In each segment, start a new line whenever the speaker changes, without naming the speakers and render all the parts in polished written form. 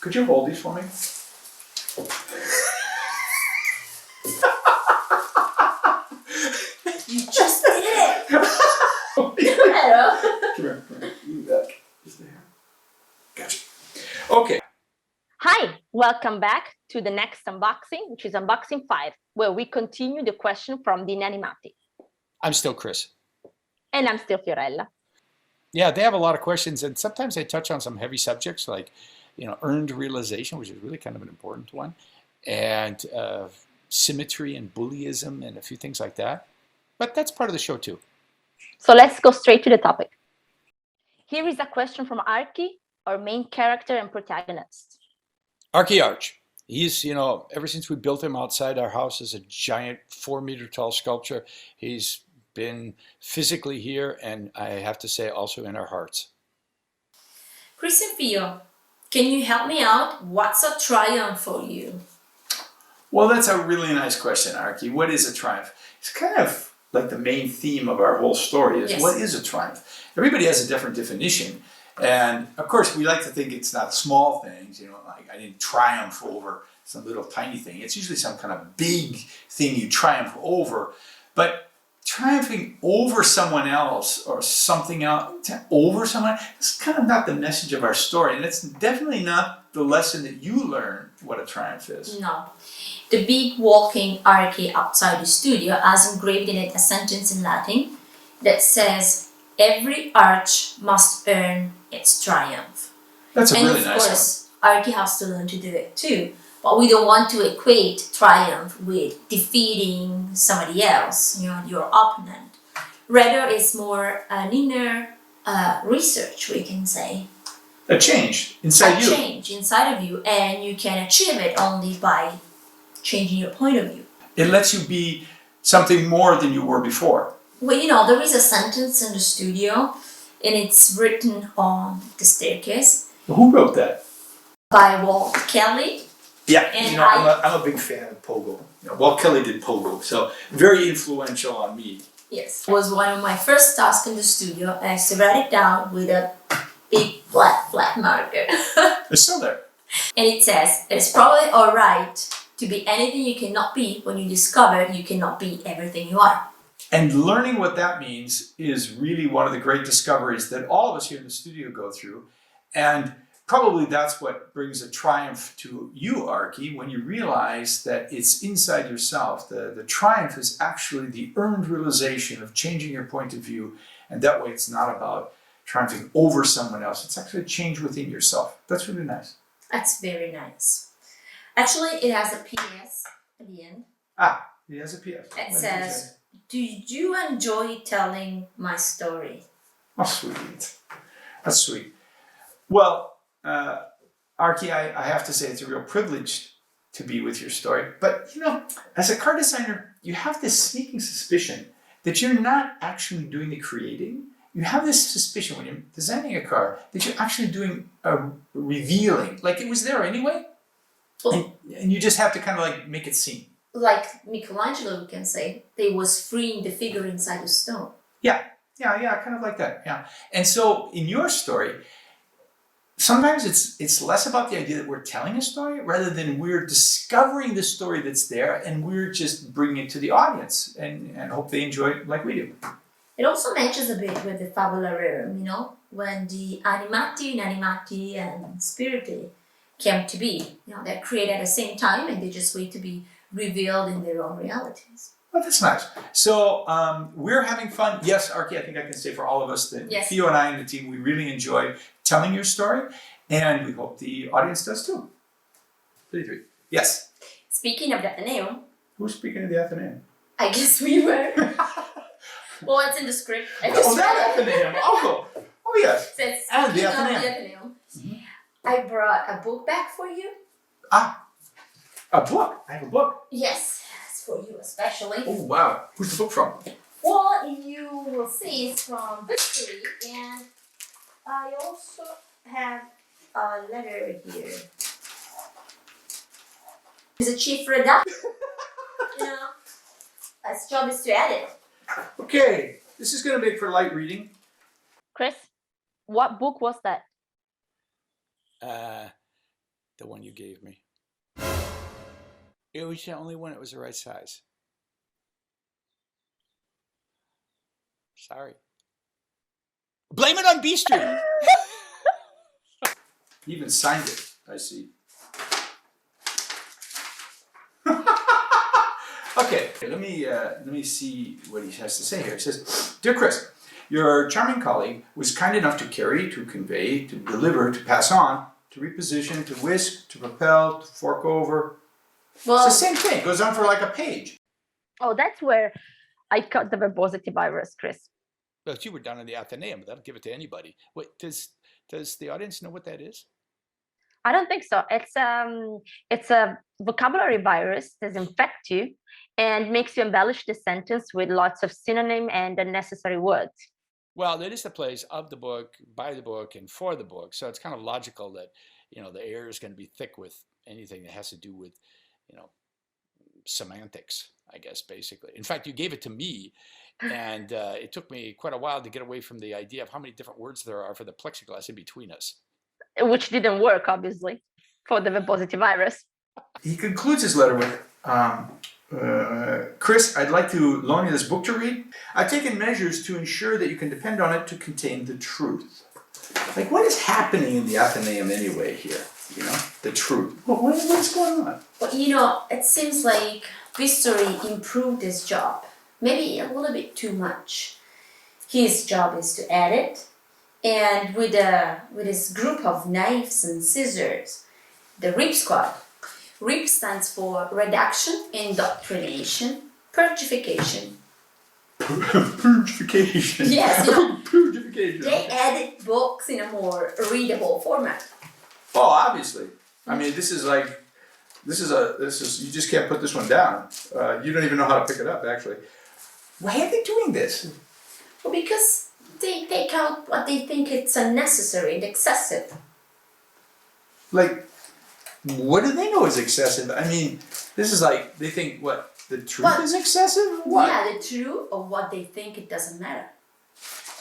Could you hold these for me?
You just did it!
Come here. You back. Just there. Gotcha. Okay.
Hi, welcome back to the next unboxing, which is unboxing 5, where we continue the question from the Inanimatti.
I'm still Chris.
And I'm still Fiorella.
Yeah, they have a lot of questions, and sometimes they touch on some heavy subjects like, earned realization, which is really kind of an important one, and symmetry and bullyism and a few things like that. But that's part of the show too.
So let's go straight to the topic. Here is a question from Arky, our main character and protagonist.
Arky Arch. He's, ever since we built him outside our house as a giant 4-meter tall sculpture, he's been physically here, and I have to say also in our hearts.
Chris and Fio, can you help me out? What's a triumph for you?
Well, that's a really nice question, Arky. What is a triumph? It's kind of like the main theme of our whole story is, What is a triumph? Everybody has a different definition. And of course, we like to think it's not small things, like I didn't triumph over some little tiny thing. It's usually some kind of big thing you triumph over. But triumphing over someone else or something else, over someone, it's kind of not the message of our story. And it's definitely not the lesson that you learn what a triumph is.
No. The big walking arcade outside the studio has engraved in it a sentence in Latin that says, "Every arch must earn its triumph."
That's a really nice one.
And of course, Arky has to learn to do it too. But we don't want to equate triumph with defeating somebody else, your opponent. Rather, it's more an inner research, we can say.
A change inside you.
A change inside of you, and you can achieve it only by changing your point of view.
It lets you be something more than you were before.
Well, there is a sentence in the studio, and it's written on the staircase.
Who wrote that?
By Walt Kelly.
Yeah,
And
I'm a big fan of Pogo. Walt Kelly did Pogo, so very influential on me.
Yes, it was one of my first tasks in the studio, and I used to write it down with a big flat marker.
It's still there.
And it says, "It's probably alright to be anything you cannot be when you discover you cannot be everything you are."
And learning what that means is really one of the great discoveries that all of us here in the studio go through. And probably that's what brings a triumph to you, Arky, when you realize that it's inside yourself. The triumph is actually the earned realization of changing your point of view. And that way it's not about triumphing over someone else. It's actually a change within yourself. That's really nice.
That's very nice. Actually, it has a PS at the end.
It has a PS.
It says, "Do you enjoy telling my story?"
Oh, sweet. That's sweet. Well, Arky, I have to say it's a real privilege to be with your story. But, as a car designer, you have this sneaking suspicion that you're not actually doing the creating. You have this suspicion when you're designing a car that you're actually doing a revealing. Like it was there anyway.
Well,
and you just have to kind of like make it seem.
like Michelangelo, we can say, they was freeing the figure inside the stone.
Yeah, kind of like that, yeah. And so in your story, sometimes it's less about the idea that we're telling a story rather than we're discovering the story that's there and we're just bringing it to the audience and hope they enjoy it like we do.
It also matches a bit with the fabula rerum, when the animati, inanimatti, and spiriti came to be. They're created at the same time and they just wait to be revealed in their own realities.
Well, that's nice. So we're having fun. Yes, Arky, I think I can say for all of us that
Yes.
Fio and I and the team, we really enjoyed telling your story, and we hope the audience does too. 33. Yes.
Speaking of the Athenaeum,
Who's speaking of the Athenaeum?
I guess we were. Well, it's in the script. I just
Oh, that Athenaeum. Oh, yes.
says,
And the
speaking of
Athenaeum.
the Athenaeum,
Mhm.
I brought a book back for you.
A book. I have a book.
Yes, it's for you especially.
Oh, wow. Who's the book from?
Well, you will see it's from Bisturi, and I also have a letter here. He's a chief redactor. His job is to edit.
Okay. This is going to make for light reading.
Chris, what book was that?
The one you gave me. It was the only one that was the right size. Sorry. Blame it on Bisturi.
He even signed it, I see. Okay, let me see what he has to say here. It says, "Dear Chris, your charming colleague was kind enough to carry, to convey, to deliver, to pass on, to reposition, to whisk, to propel, to fork over."
Well,
It's the same thing. It goes on for like a page.
Oh, that's where I cut the verbosity virus, Chris.
But you were down in the Athenaeum. That'll give it to anybody. Wait, does the audience know what that is?
I don't think so. It's a vocabulary virus that infects you and makes you embellish the sentence with lots of synonym and unnecessary words.
Well, it is the place of the book, by the book, and for the book. So it's kind of logical that, the air is going to be thick with anything that has to do with, semantics, I guess, basically. In fact, you gave it to me, and it took me quite a while to get away from the idea of how many different words there are for the plexiglass in between us.
Which didn't work, obviously, for the verbosity virus.
He concludes his letter with, "Chris, I'd like to loan you this book to read. I've taken measures to ensure that you can depend on it to contain the truth." Like, what is happening in the Athenaeum anyway here? The truth. What's going on?
Well, it seems like Bisturi improved his job. Maybe a little bit too much. His job is to edit, and with his group of knives and scissors, the RIP squad. RIP stands for reduction, indoctrination, purgification.
Purgification.
Yes,
Purgification.
they edit books in a more readable format.
Oh, obviously. I mean, this is you just can't put this one down. You don't even know how to pick it up, actually. Why are they doing this?
Well, because they take out what they think it's unnecessary and excessive.
Like, what do they know is excessive? I mean, this is like, they think, what, the truth is excessive? What?
Yeah, the truth of what they think it doesn't matter.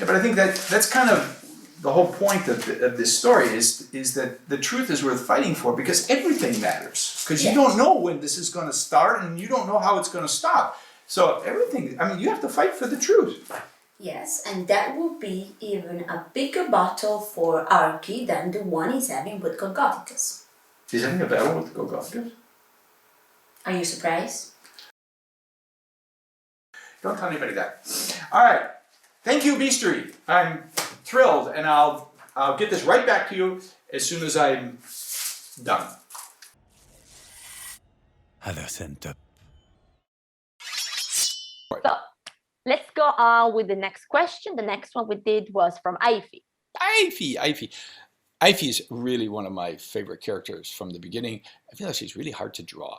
Yeah, but I think that's kind of the whole point of this story is that the truth is worth fighting for because everything matters. Because you don't know when this is going to start and you don't know how it's going to stop. So everything, I mean, you have to fight for the truth.
Yes, and that will be even a bigger battle for Arky than the one he's having with Gorgoticus.
He's having a battle with Gorgoticus?
Are you surprised?
Don't tell anybody that. All right. Thank you, Bisturi. I'm thrilled, and I'll get this right back to you as soon as I'm done.
So let's go on with the next question. The next one we did was from Eify.
Eify is really one of my favorite characters from the beginning. I feel like she's really hard to draw.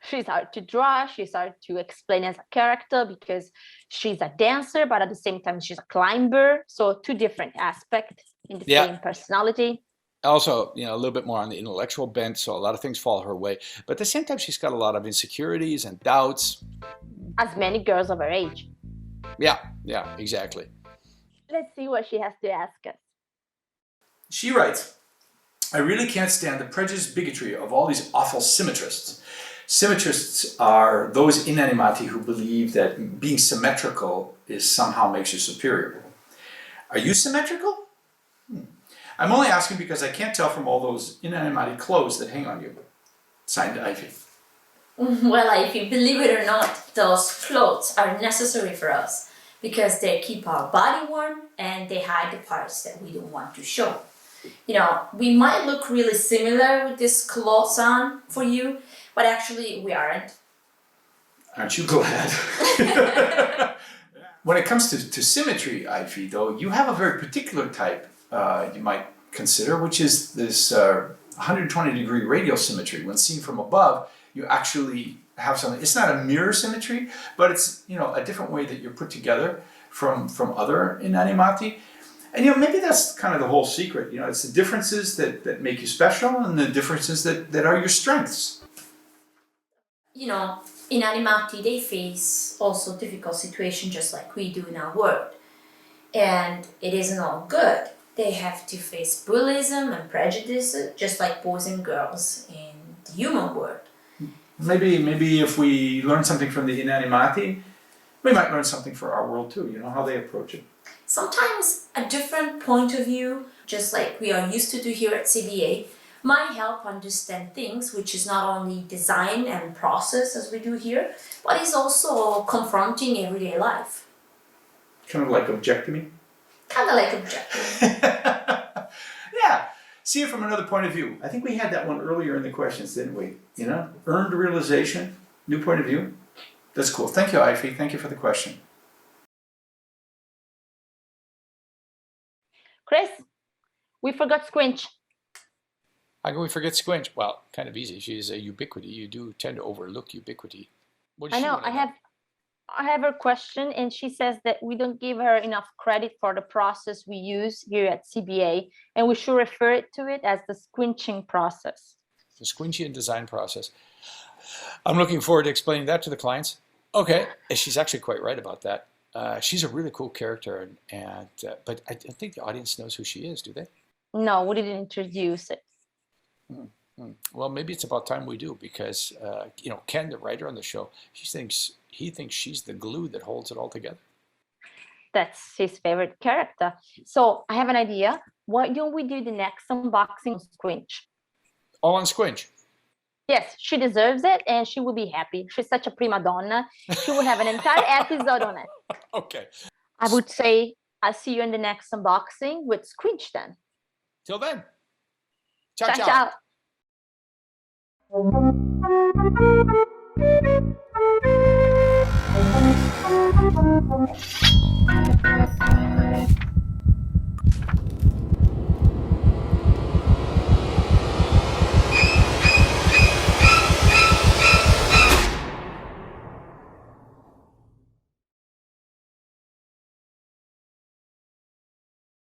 She's hard to draw. She's hard to explain as a character because she's a dancer, but at the same time, she's a climber. So two different aspects in the same personality.
Also, a little bit more on the intellectual bent, so a lot of things fall her way. But at the same time, she's got a lot of insecurities and doubts.
As many girls of her age.
Yeah, exactly.
Let's see what she has to ask us.
She writes, "I really can't stand the prejudiced bigotry of all these awful symmetrists. Symmetrists are those Inanimatti who believe that being symmetrical somehow makes you superior. Are you symmetrical? I'm only asking because I can't tell from all those Inanimatti clothes that hang on you." Signed, Eify.
Well, Eify, believe it or not, those clothes are necessary for us because they keep our body warm and they hide the parts that we don't want to show. We might look really similar with these clothes on for you, but actually we aren't.
Aren't you glad? When it comes to symmetry, Eify, though, you have a very particular type you might consider, which is this 120-degree radial symmetry. When seen from above, you actually have something. It's not a mirror symmetry, but it's a different way that you're put together from other Inanimatti. And maybe that's kind of the whole secret. It's the differences that make you special and the differences that are your strengths.
Inanimatti, they face also difficult situations just like we do in our world. And it isn't all good. They have to face bullyism and prejudice, just like boys and girls in the human world.
Maybe if we learn something from the Inanimatti, we might learn something for our world too, how they approach it.
Sometimes a different point of view, just like we are used to do here at CBA, might help understand things, which is not only design and process as we do here, but is also confronting everyday life.
Kind of like objecting.
Kind of like objecting.
Yeah, see it from another point of view. I think we had that one earlier in the questions, didn't we? Earned realization, new point of view. That's cool. Thank you, Eify. Thank you for the question.
Chris, we forgot Squinch.
How can we forget Squinch? Well, kind of easy. She's a ubiquity. You do tend to overlook ubiquity. What does
I
she
know.
wanna know?
I have her question, and she says that we don't give her enough credit for the process we use here at CBA, and we should refer to it as the squinching process.
The Squinchian design process. I'm looking forward to explaining that to the clients. Okay, and she's actually quite right about that. She's a really cool character, but I don't think the audience knows who she is, do they?
No, we didn't introduce it.
Well, maybe it's about time we do, because Ken, the writer on the show, he thinks she's the glue that holds it all together.
That's his favorite character. So I have an idea. Why don't we do the next unboxing on Squinch?
All on Squinch.
Yes, she deserves it, and she will be happy. She's such a prima donna. She will have an entire episode on it.
Okay.
I would say I'll see you in the next unboxing with Squinch then.
Till then. Ciao,
Ciao,
ciao.
ciao.